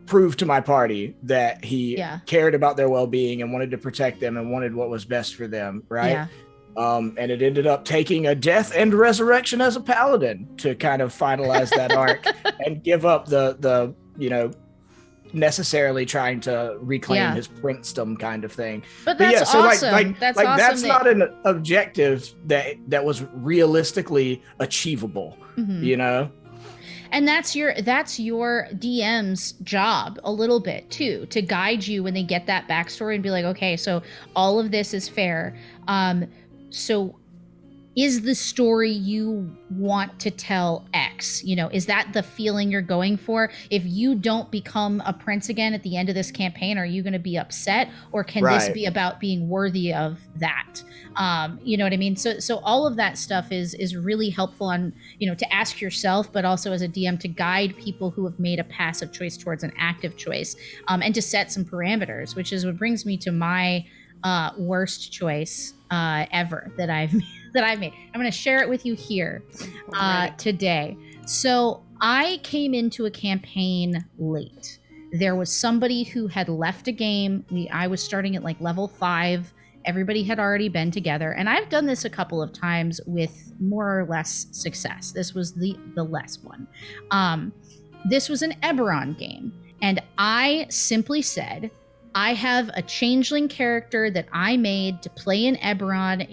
prove to my party that he cared about their well-being and wanted to protect them and wanted what was best for them. Right. Yeah. And it ended up taking a death and resurrection as a paladin to kind of finalize that arc and give up the necessarily trying to reclaim Yeah. his princedom kind of thing. But that's so awesome. That's awesome that's that- not an objective that was realistically achievable, Mhm. you know? And that's your DM's job a little bit too, to guide you when they get that backstory and be like, okay, so all of this is fair. So is the story you want to tell X? You know, is that the feeling you're going for? If you don't become a prince again at the end of this campaign, are you going to be upset, or can this Right. be about being worthy of that? You know what I mean? So all of that stuff is really helpful on, you know, to ask yourself, but also as a DM to guide people who have made a passive choice towards an active choice, and to set some parameters, which is what brings me to my worst choice ever that I've made. I'm going to share it with you here today. So I came into a campaign late. There was somebody who had left a game. I was starting at like level 5. Everybody had already been together, and I've done this a couple of times with more or less success. This was the less one. This was an Eberron game, and I simply said, I have a changeling character that I made to play in Eberron.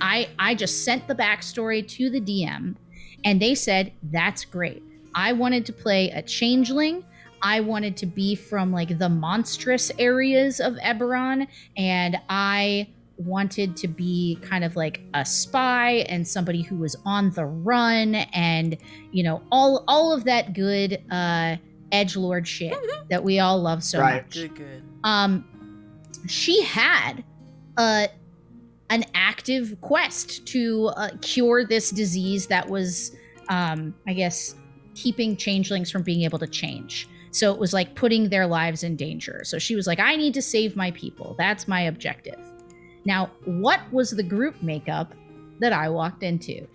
I just sent the backstory to the DM, and they said, that's great. I wanted to play a changeling. I wanted to be from like the monstrous areas of Eberron, and I wanted to be kind of like a spy and somebody who was on the run, and you know, all of that good edgelord shit that we all love so Right. much. Good. She had an active quest to cure this disease that was, I guess, keeping changelings from being able to change. So it was like putting their lives in danger. So she was like, I need to save my people. That's my objective. Now, what was the group makeup that I walked into?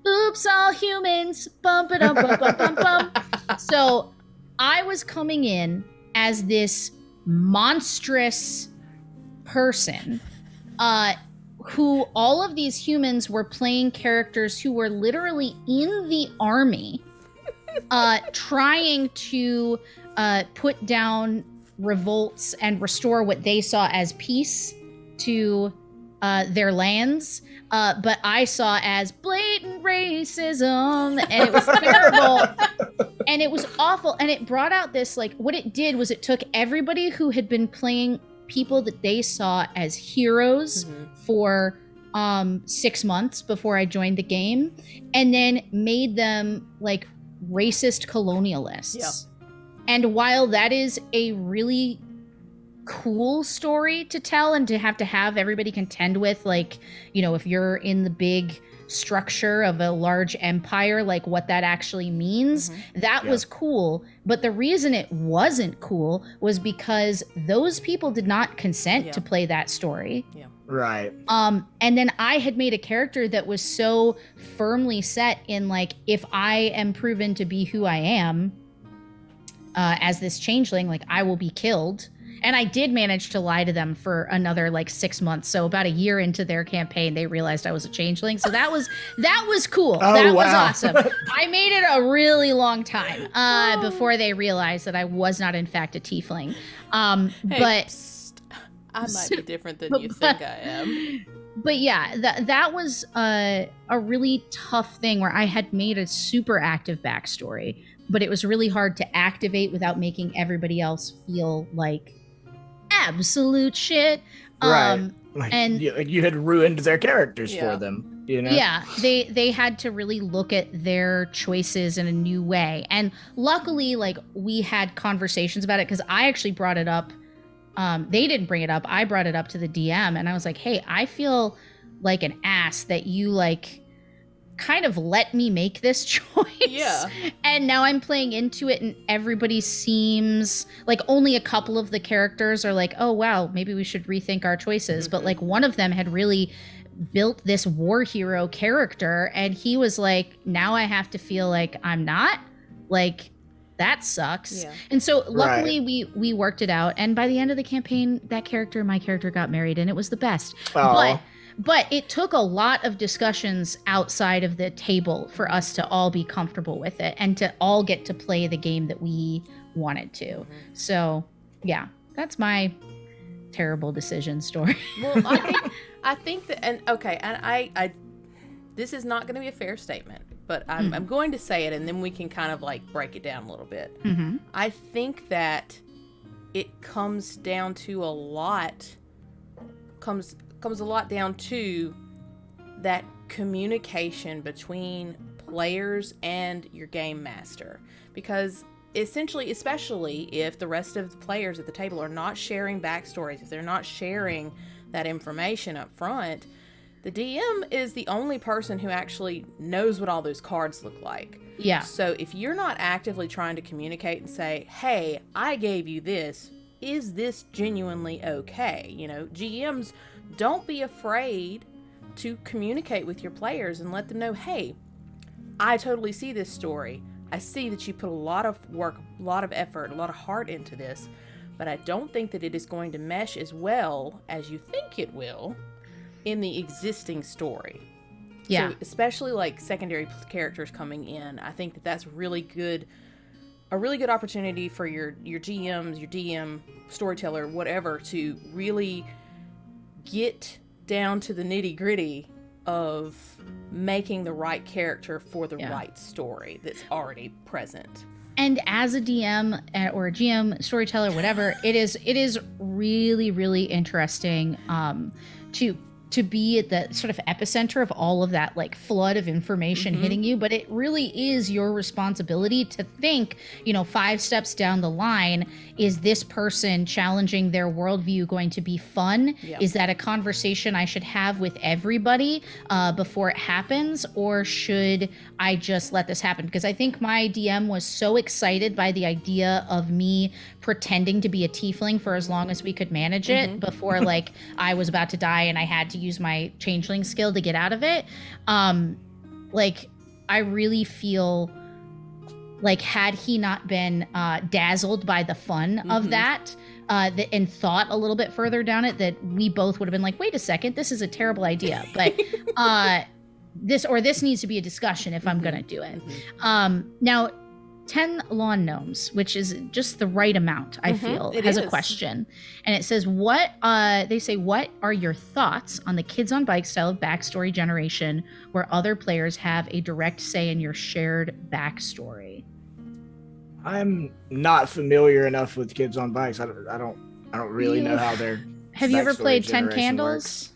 Oops, all humans. Bump it up, bump, bump, bump, bump. So I was coming in as this monstrous person, who all of these humans were playing characters who were literally in the army, trying to put down revolts and restore what they saw as peace to their lands. But I saw as blatant racism, and it was terrible. And it was awful. And it brought out this, like, what it did was it took everybody who had been playing people that they saw as heroes for 6 months before I joined the game, and then made them like racist colonialists. Yeah. And while that is a really cool story to tell and to have everybody contend with, like, you know, if you're in the big structure of a large empire, like what that actually means, that was cool. But the reason it wasn't cool was because those people did not consent to play that story. Yeah. Right. And then I had made a character that was so firmly set in, like, if I am proven to be who I am as this changeling, like, I will be killed. And I did manage to lie to them for another like 6 months. So about a year into their campaign, they realized I was a changeling. So that was cool. Oh, that wow. was awesome. I made it a really long time before they realized that I was not in fact a tiefling. Hey, But psst. I might be different than you think I am. But yeah, that was a really tough thing where I had made a super active backstory, but it was really hard to activate without making everybody else feel like absolute shit. Right. Like, and you had ruined their characters Yeah. for them, you know? yeah, they had to really look at their choices in a new way. And luckily, like, we had conversations about it, because I actually brought it up. They didn't bring it up. I brought it up to the DM, and I was like, hey, I feel like an ass that you, like, kind of let me make this choice. Yeah. And now I'm playing into it, and everybody seems like only a couple of the characters are like, oh, wow, maybe we should rethink our choices. But like one of them had really built this war hero character, and he was like, now I have to feel like I'm not, like, that sucks. Yeah. And so luckily we worked it out, and by the end of the campaign, that character, my character, got married, and it was the best. Aw. But it took a lot of discussions outside of the table for us to all be comfortable with it and to all get to play the game that we wanted to. Mhm. So, yeah, that's my terrible decision story. Well, I think that, and okay, and I this is not going to be a fair statement, but I'm going to say it, and then we can kind of like break it down a little bit. Mm-hmm. I think that it comes down to a lot down to that communication between players and your game master, because essentially, especially if the rest of the players at the table are not sharing backstories, if they're not sharing that information up front, the DM is the only person who actually knows what all those cards look like. Yeah. So if you're not actively trying to communicate and say, hey, I gave you this, is this genuinely okay? You know, GMs, don't be afraid to communicate with your players and let them know, hey, I totally see this story. I see that you put a lot of work, a lot of effort, a lot of heart into this, but I don't think that it is going to mesh as well as you think it will in the existing story. Yeah. So especially like secondary characters coming in, I think that that's a really good opportunity for your GMs, your DM, storyteller, whatever, to really get down to the nitty gritty of making the right character for the right story that's already present. And as a DM or a GM, storyteller, whatever, it is really, really interesting to be at the sort of epicenter of all of that like flood of information hitting you. But it really is your responsibility to think, 5 steps down the line, is this person challenging their worldview going to be fun? Yep. Is that a conversation I should have with everybody before it happens? Or should I just let this happen? Because I think my DM was so excited by the idea of me pretending to be a tiefling for as long as we could manage it before like I was about to die and I had to use my changeling skill to get out of it. Like I really feel like had he not been dazzled by the fun of that and thought a little bit further down it, that we both would have been like, wait a second, this is a terrible idea. But this needs to be a discussion if I'm going to do it. Now, 10 lawn gnomes, which is just the right amount, I feel, has a question. And it says, what are your thoughts on the kids on bikes style of backstory generation where other players have a direct say in your shared backstory? I'm not familiar enough with kids on bikes. I don't really know how they're. Have you ever played 10 generation Candles? works.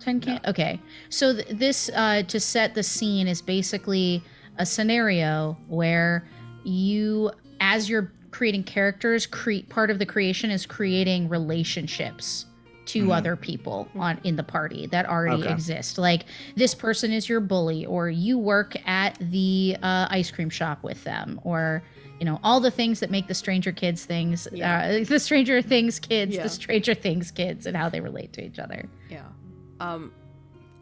10 Candles? No. Okay. So this, to set the scene, is basically a scenario where you, as you're creating characters, part of the creation is creating relationships to other people in the party that already exist. Like this person is your bully, or you work at the ice cream shop with them, or all the things that make the Stranger Kids things, the Stranger Things kids, the Stranger Things kids, and how they relate to each other. Yeah.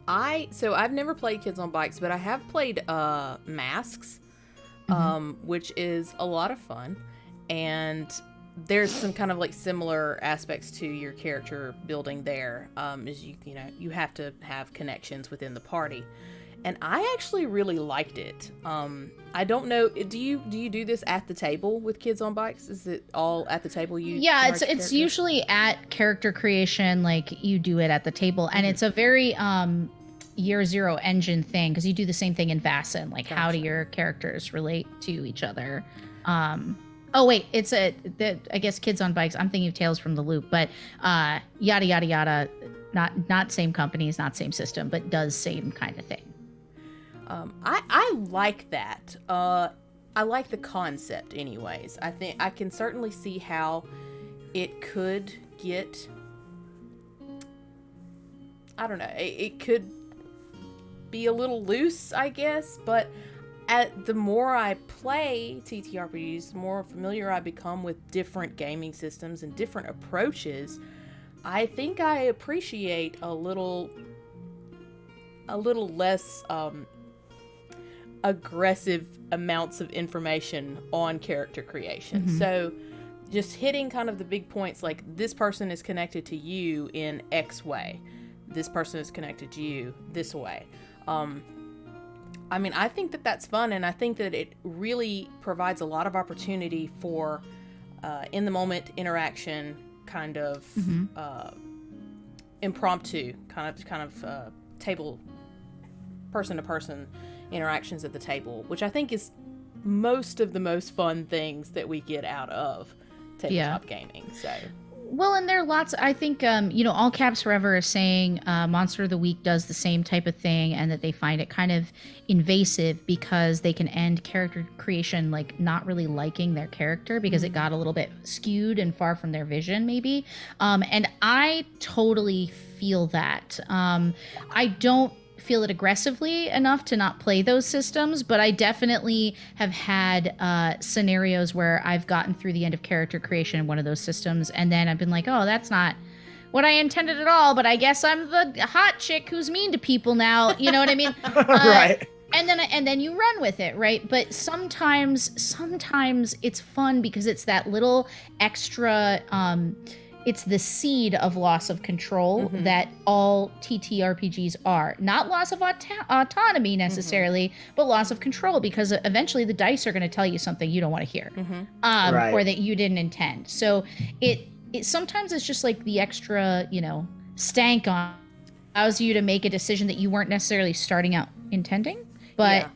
I've never played Kids on Bikes, but I have played Masks, which is a lot of fun, and there's some kind of like similar aspects to your character building there. Is you have to have connections within the party, and I actually really liked it. I don't know, do you do this at the table with Kids on Bikes? Is it all at the table? It's usually at character creation, like you do it at the table, and it's a very year zero engine thing, because you do the same thing in Vaesen, like how do your characters relate to each other. Oh wait, I guess Kids on Bikes, I'm thinking of Tales from the Loop, but yada yada yada, not same companies, not same system, but does same kind of thing. I like that. I like the concept anyways. I think I can certainly see how it could get, I don't know, it could be a little loose, I guess, but the more I play TTRPGs, the more familiar I become with different gaming systems and different approaches. I think I appreciate a little less aggressive amounts of information on character creation. So just hitting kind of the big points, like this person is connected to you in X way. this person is connected to you this way. I mean, I think that that's fun, and I think that it really provides a lot of opportunity for in the moment interaction, kind of impromptu, kind of table, person to person interactions at the table, which I think is most of the most fun things that we get out of tabletop gaming. So. Well, and there are lots, I think, All Caps Forever is saying Monster of the Week does the same type of thing, and that they find it kind of invasive because they can end character creation like not really liking their character because it got a little bit skewed and far from their vision, maybe. And I totally feel that. I don't feel it aggressively enough to not play those systems, but I definitely have had scenarios where I've gotten through the end of character creation in one of those systems, and then I've been like, oh, that's not what I intended at all, but I guess I'm the hot chick who's mean to people now. You know what I mean? Right. And then you run with it, right? But sometimes it's fun because it's that little extra it's the seed of loss of control that all TTRPGs are. Not loss of autonomy necessarily, but loss of control, because eventually the dice are going to tell you something you don't want to hear, or that you didn't intend. So it sometimes it's just like the extra, stank on allows you to make a decision that you weren't necessarily starting out intending. But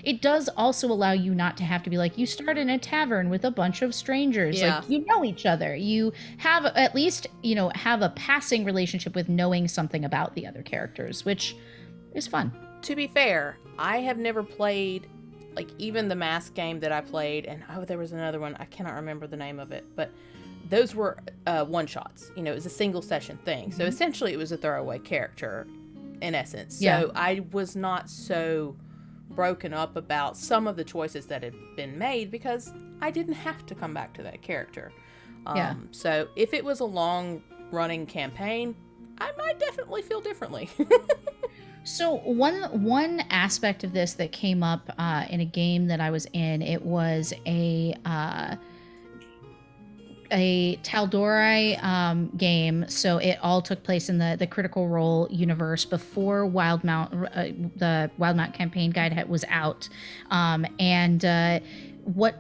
it does also allow you not to have to be like, you start in a tavern with a bunch of strangers. Yeah. Like, you know each other. You have at least, have a passing relationship with knowing something about the other characters, which is fun. To be fair, I have never played, like, even the mask game that I played, and there was another one, I cannot remember the name of it, but those were one-shots. It was a single session thing. So essentially it was a throwaway character, in essence. So I was not so broken up about some of the choices that had been made because I didn't have to come back to that character. So if it was a long running campaign, I might definitely feel differently. So one aspect of this that came up in a game that I was in, it was a Tal'Dorei game. So it all took place in the Critical Role universe before Wildmount, the Wildmount campaign guide was out. What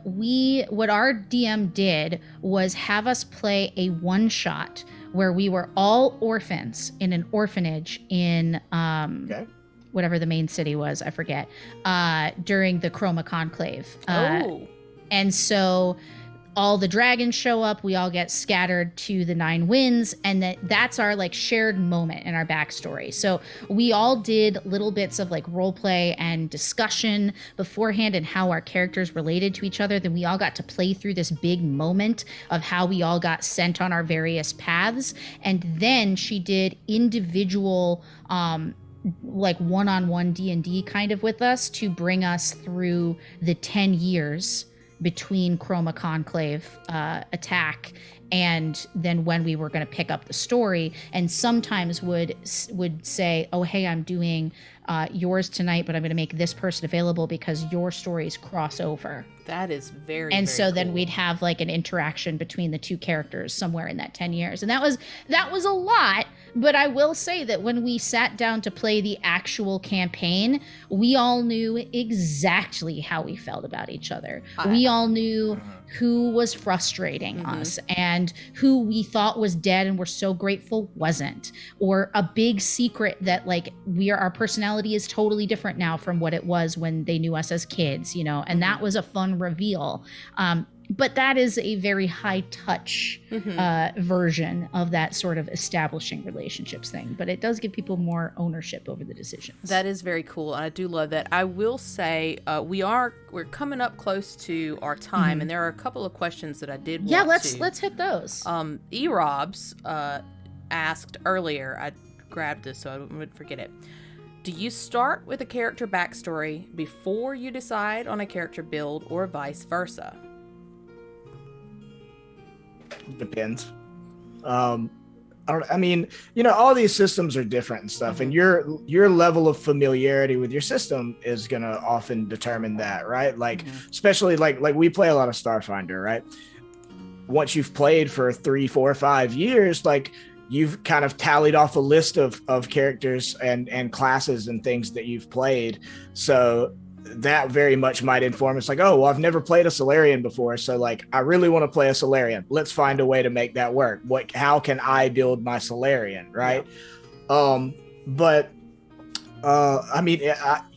our DM did was have us play a one shot where we were all orphans in an orphanage in whatever the main city was, I forget, during the Chroma Conclave. And so all the dragons show up, we all get scattered to the Nine Winds, and that's our like shared moment in our backstory. So we all did little bits of like role play and discussion beforehand and how our characters related to each other. Then we all got to play through this big moment of how we all got sent on our various paths. And then she did individual like one-on-one D&D kind of with us to bring us through the 10 years between Chroma Conclave attack and then when we were going to pick up the story, and sometimes would say, oh, hey, I'm doing yours tonight, but I'm going to make this person available because your stories cross over. That is very, and very so cool. Then we'd have like an interaction between the two characters somewhere in that 10 years. And that was a lot, but I will say that when we sat down to play the actual campaign, we all knew exactly how we felt about each other. We all knew who was frustrating us and who we thought was dead and we're so grateful wasn't, or a big secret that like our personality is totally different now from what it was when they knew us as kids, and that was a fun reveal. But that is a very high touch version of that sort of establishing relationships thing. But it does give people more ownership over the decisions. That is very cool. And I do love that. I will say we're coming up close to our time, and there are a couple of questions that I did want to. Let's hit those. E-Robs asked earlier, I grabbed this so I wouldn't forget it. Do you start with a character backstory before you decide on a character build, or vice versa? Depends. All these systems are different and stuff, and your level of familiarity with your system is gonna often determine that, right? Like, especially like we play a lot of Starfinder, right? Once you've played for 3, 4, 5 years, like you've kind of tallied off a list of characters and classes and things that you've played. So that very much might inform us like, oh, well, I've never played a Solarian before. So like, I really want to play a Solarian. Let's find a way to make that work. How can I build my Solarian? Right. Yeah. But I mean,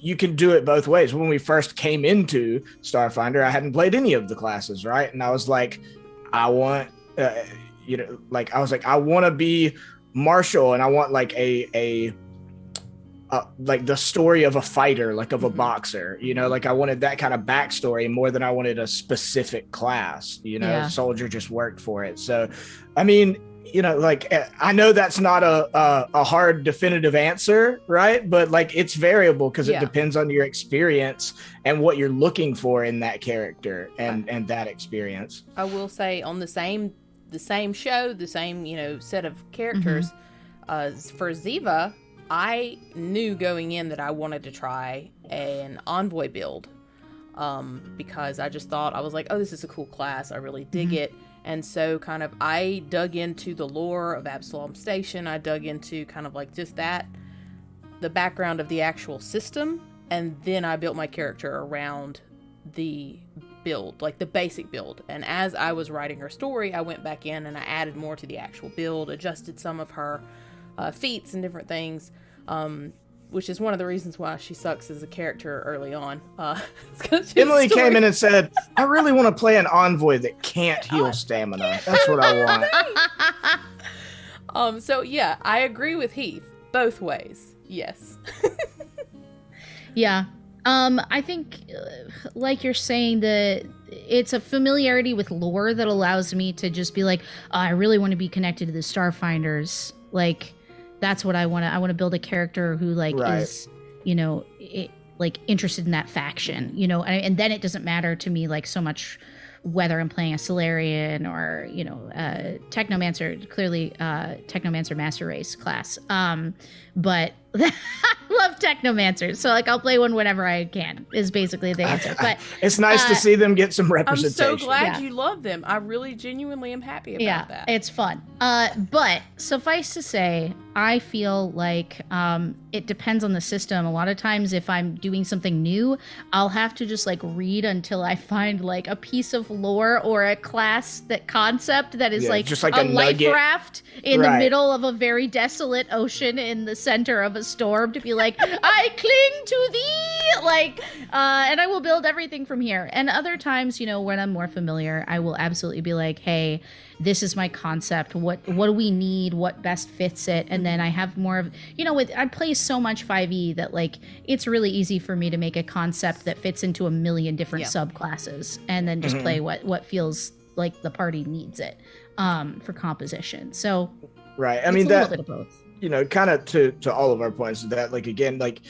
you can do it both ways. When we first came into Starfinder, I hadn't played any of the classes. Right. And I was like, I want, I want to be Marshall, and I want like like the story of a fighter, like of a boxer, like I wanted that kind of backstory more than I wanted a specific class, Soldier just worked for it. So, I mean, like, I know that's not a hard definitive answer, right? But like, it's variable because it depends on your experience and what you're looking for in that character and that experience. I will say on the same show, the same, set of characters, for Ziva, I knew going in that I wanted to try an Envoy build, because I just thought, I was like, oh, this is a cool class. I really dig it. And so kind of I dug into the lore of Absalom Station. I dug into kind of like just the background of the actual system. And then I built my character around the build, like the basic build. And as I was writing her story, I went back in and I added more to the actual build, adjusted some of her feats and different things, which is one of the reasons why she sucks as a character early on. Emily came in and said, I really want to play an Envoy that can't heal stamina. That's what I want. So yeah, I agree with Heath both ways. Yes. Yeah. I think, like you're saying, that it's a familiarity with lore that allows me to just be like, oh, I really want to be connected to the Starfinders. Like, that's what I want to. I want to build a character who is, interested in that faction, and then it doesn't matter to me like so much whether I'm playing a Solarian or, Technomancer, clearly Technomancer Master Race class. But I love Technomancers. So like I'll play one whenever I can is basically the answer. But it's nice to see them get some representation. I'm so glad you love them. I really genuinely am happy about that. It's fun. But suffice to say, I feel like it depends on the system. A lot of times if I'm doing something new, I'll have to just like read until I find like a piece of lore or a class concept that is just like a life raft in the middle of a very desolate ocean in the center of a storm to be like, I cling to thee, and I will build everything from here. And other times, when I'm more familiar, I will absolutely be like, hey, this is my concept. What do we need? What best fits it? And then I have more of, I play so much 5e that like it's really easy for me to make a concept that fits into a million different subclasses, and then just play what feels like the party needs it for composition. So right, I mean, a little bit of both. Kind of to all of our points, that like again, like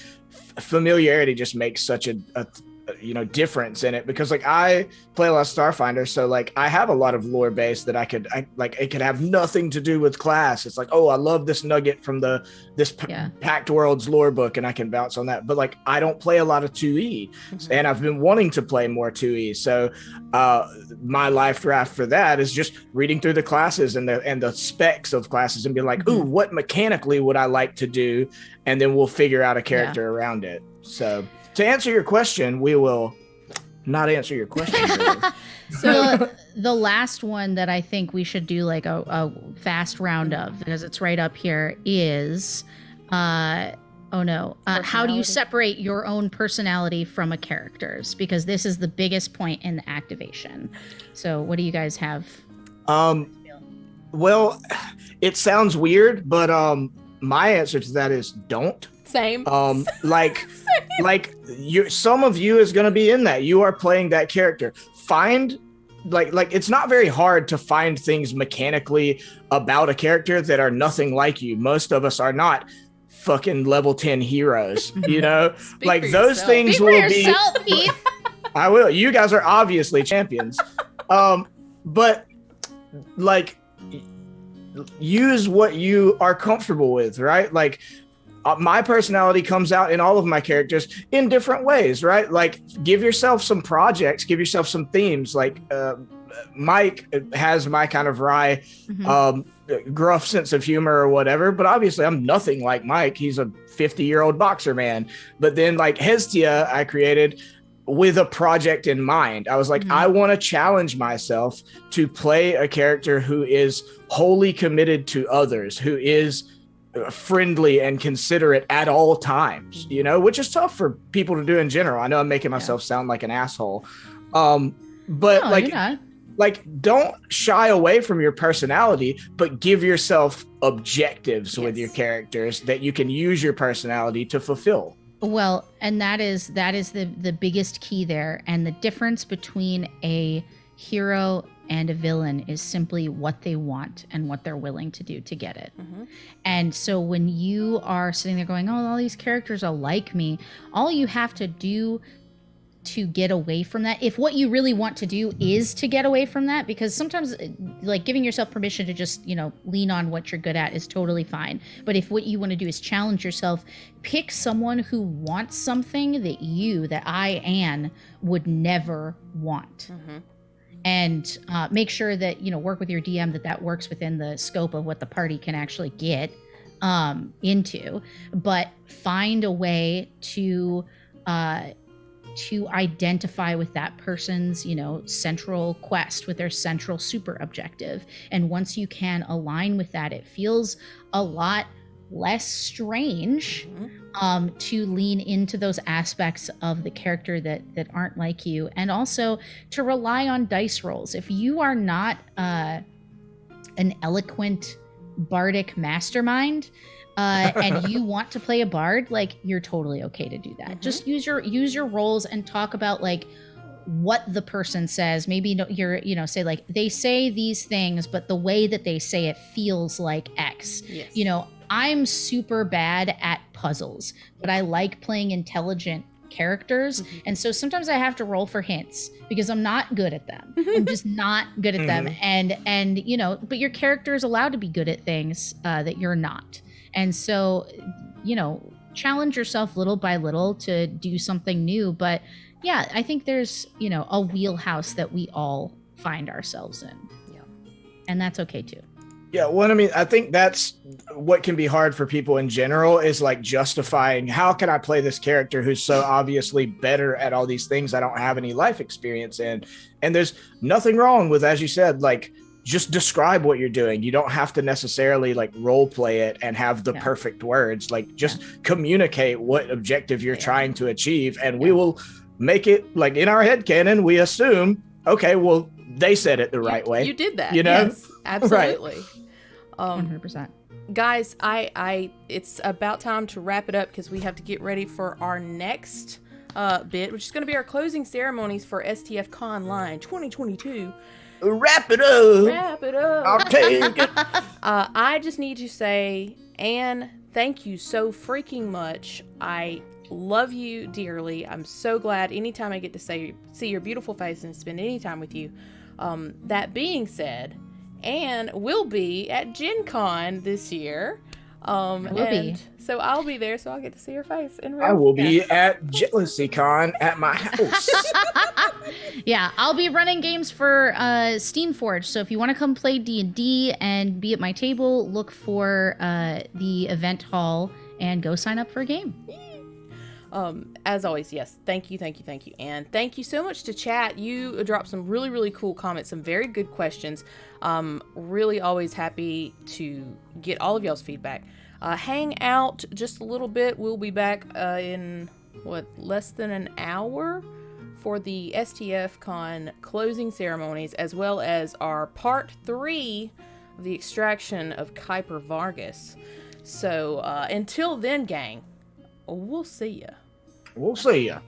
familiarity just makes such a difference in it, because like I play a lot of Starfinder, so like I have a lot of lore base that it could have nothing to do with class. It's like, oh, I love this nugget from this Packed Worlds lore book, and I can bounce on that. But like I don't play a lot of 2e, and I've been wanting to play more 2e. So my life draft for that is just reading through the classes and the specs of classes and be like, ooh, what mechanically would I like to do, and then we'll figure out a character around it. So to answer your question, we will not answer your question. Really. So the last one that I think we should do like a fast round of, because it's right up here, is how do you separate your own personality from a character's? Because this is the biggest point in the activation. So what do you guys have? Well, it sounds weird, but my answer to that is don't. Same. Like some of you is going to be in that. You are playing that character. Find like it's not very hard to find things mechanically about a character that are nothing like you. Most of us are not fucking level 10 heroes, like those things Speak will for be yourself, Pete. I will. You guys are obviously champions. But like use what you are comfortable with, right? Like my personality comes out in all of my characters in different ways, right? Like give yourself some projects, give yourself some themes. Like Mike has my kind of wry, Mhm. gruff sense of humor or whatever, but obviously I'm nothing like Mike. He's a 50-year-old boxer man. But then like Hestia, I created with a project in mind. I was like, Mhm. I want to challenge myself to play a character who is wholly committed to others, who is friendly and considerate at all times, you know, which is tough for people to do in general. I know I'm making myself sound like an asshole. But No, you're not. like don't shy away from your personality, but give yourself objectives with your characters that you can use your personality to fulfill. Well, and that is the biggest key there. And the difference between a hero and a villain is simply what they want and what they're willing to do to get it. And so when you are sitting there going, oh, all these characters are like me, all you have to do to get away from that, if what you really want to do is to get away from that, because sometimes like giving yourself permission to just, lean on what you're good at is totally fine. But if what you want to do is challenge yourself, pick someone who wants something that Anne would never want. And make sure that, work with your DM that works within the scope of what the party can actually get into, but find a way to identify with that person's, central quest, with their central super objective. And once you can align with that, it feels a lot less strange to lean into those aspects of the character that aren't like you, and also to rely on dice rolls. If you are not an eloquent bardic mastermind, and you want to play a bard, like, you're totally okay to do that. Just use your rolls and talk about like what the person says. Maybe you're say like, they say these things, but the way that they say it feels like X. I'm super bad at puzzles, but I like playing intelligent characters, and so sometimes I have to roll for hints because I'm not good at them. I'm just not good at them. And but your character is allowed to be good at things that you're not. And so, challenge yourself little by little to do something new. But yeah, I think there's, a wheelhouse that we all find ourselves in. Yeah. And that's okay too. Yeah, well, I mean, I think that's what can be hard for people in general, is like justifying, how can I play this character who's so obviously better at all these things I don't have any life experience in? And there's nothing wrong with, as you said, like, just describe what you're doing. You don't have to necessarily like role play it and have the perfect words. Like, just communicate what objective you're trying to achieve, and we will make it like in our head canon. We assume, okay, well, they said it the right way. You did that. Yes, absolutely. Right. 100%. Guys, I it's about time to wrap it up because we have to get ready for our next bit, which is going to be our closing ceremonies for STF CONLine 2022. Wrap it up. Wrap it up. I'll take it. I just need to say, Anne, thank you so freaking much. I love you dearly. I'm so glad anytime I get to see your beautiful face and spend any time with you. That being said, Anne will be at Gen Con this year. Will be. So I'll be there, so I'll get to see her face in real. I will be at JealousyCon at my house. Yeah, I'll be running games for Steamforged. So if you want to come play D&D and be at my table, look for the event hall and go sign up for a game. As always, yes, thank you. And thank you so much to chat. You dropped some really, really cool comments, some very good questions. Really always happy to get all of y'all's feedback. Hang out just a little bit. We'll be back in, less than an hour for the STF Con closing ceremonies, as well as our part 3 of the extraction of Kuiper Vargas. So until then, gang, we'll see ya. We'll see ya.